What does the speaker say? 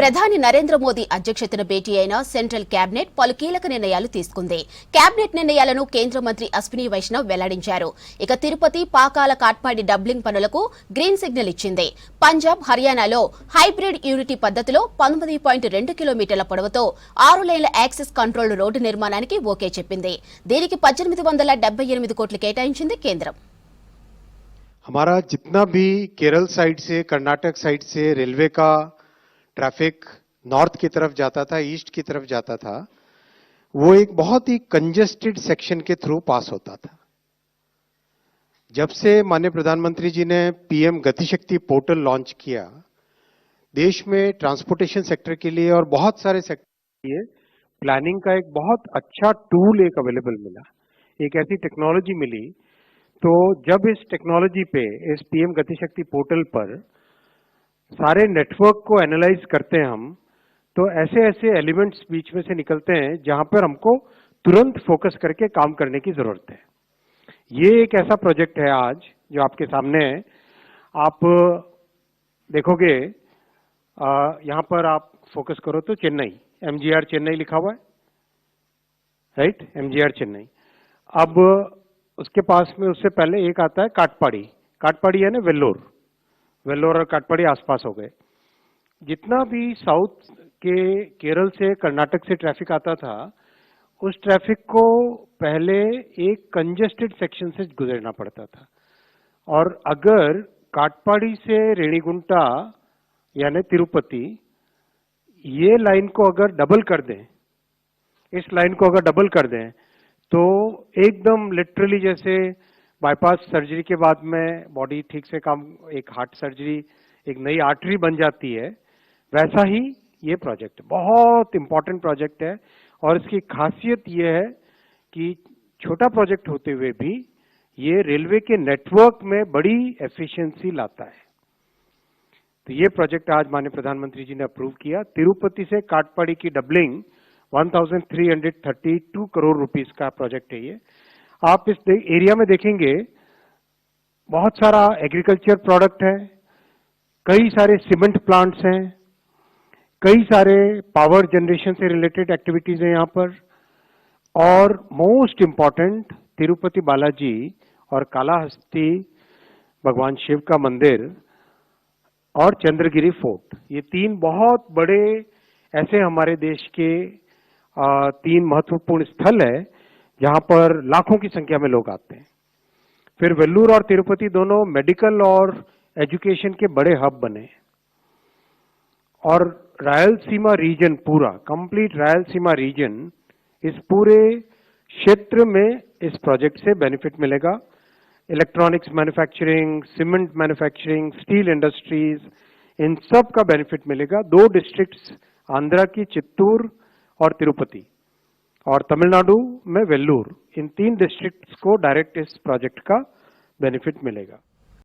ప్రధాని నరేంద్ర మోదీ అధ్యక్షతన భేటీ అయిన సెంట్రల్ కేబినెట్ పలు కీలక నిర్ణయాలు తీసుకుంది. కేబినెట్ నిర్ణయాలను కేంద్ర మంత్రి అశ్విని వైష్ణవ్ వెల్లడించారు. ఇక తిరుపతి పాకాల కాట్పాడి డబ్లింగ్ పనులకు గ్రీన్ సిగ్నల్ ఇచ్చింది. పంజాబ్ హర్యానాలో హైబ్రిడ్ యూనిటీ పద్ధతిలో 19.2 కిలోమీటర్ల పొడవుతో 6 లేన్ల యాక్సెస్ కంట్రోల్ రోడ్డు నిర్మాణానికి ఓకే చెప్పింది. దీనికి 1878 కోట్లు కేటాయించింది కేంద్రం. हमारा जितना भी केरल साइड से, कर्नाटक साइड से रेलवे का ट्रैफिक नॉर्थ की तरफ जाता था, ईस्ट की तरफ जाता था, वो एक बहुत ही कंजेस्टेड सेक्शन के थ्रू पास होता था. जब से माननीय प्रधानमंत्री जी ने पीएम गतिशक्ति पोर्टल लॉन्च किया, देश में ट्रांसपोर्टेशन सेक्टर के लिए और बहुत सारे सेक्टर के लिए प्लानिंग का एक बहुत अच्छा टूल एक अवेलेबल मिला, एक ऐसी टेक्नोलॉजी मिली. तो जब इस टेक्नोलॉजी पे, इस पीएम गतिशक्ति पोर्टल पर सारे नेटवर्क को एनालाइज करते हैं हम, तो ऐसे ऐसे एलिमेंट्स बीच में से निकलते हैं जहां पर हमको तुरंत फोकस करके काम करने की जरूरत है. ये एक ऐसा प्रोजेक्ट है आज जो आपके सामने है. आप देखोगे यहां पर आप फोकस करो तो चेन्नई, एमजीआर चेन्नई लिखा हुआ है, राइट, एमजीआर चेन्नई. अब उसके पास में उससे पहले एक आता है काटपाड़ी. काटपाड़ी है ना वेल्लोर, वेल्लोर और काटपाड़ी आसपास हो गए. जितना भी साउथ के केरल से, कर्नाटक से ट्रैफिक आता था, उस ट्रैफिक को पहले एक कंजेस्टेड सेक्शन से गुजरना पड़ता था. और अगर काटपाड़ी से रेणीगुंटा यानी तिरुपति, ये लाइन को अगर डबल कर दें, इस लाइन को अगर डबल कर दें, तो एकदम लिटरली जैसे बाईपास सर्जरी के बाद में बॉडी ठीक से काम, एक हार्ट सर्जरी, एक नई आर्टरी बन जाती है, वैसा ही ये प्रोजेक्ट बहुत इंपॉर्टेंट प्रोजेक्ट है. और इसकी खासियत ये है कि छोटा प्रोजेक्ट होते हुए भी ये रेलवे के नेटवर्क में बड़ी एफिशिएंसी लाता है. तो ये प्रोजेक्ट आज माननीय प्रधानमंत्री जी ने अप्रूव किया. तिरुपति से काटपाड़ी की डबलिंग 1332 करोड़ रुपीस का प्रोजेक्ट है ये. आप इस एरिया में देखेंगे बहुत सारा एग्रीकल्चर प्रोडक्ट है, कई सारे सीमेंट प्लांट्स हैं, कई सारे पावर जनरेशन से रिलेटेड एक्टिविटीज हैं यहाँ पर. और मोस्ट इंपॉर्टेंट तिरुपति बालाजी और कालाहस्ती भगवान शिव का मंदिर और चंद्रगिरी फोर्ट, ये तीन बहुत बड़े ऐसे हमारे देश के 3 महत्वपूर्ण स्थल है जहां पर लाखों की संख्या में लोग आते हैं. फिर वेल्लूर और तिरुपति दोनों मेडिकल और एजुकेशन के बड़े हब बने. और रायलसीमा रीजन, पूरा कंप्लीट रायलसीमा रीजन, इस पूरे क्षेत्र में इस प्रोजेक्ट से बेनिफिट मिलेगा. Electronics manufacturing, cement manufacturing, steel industries, इन सब का बेनिफिट मिलेगा. 2 डिस्ट्रिक्ट्स आंध्रा की चित्तूर और तिरुपति, और तमिलनाडु में वेल्लूर, इन 3 डिस्ट्रिक्ट्स को डायरेक्ट इस प्रोजेक्ट का बेनिफिट मिलेगा.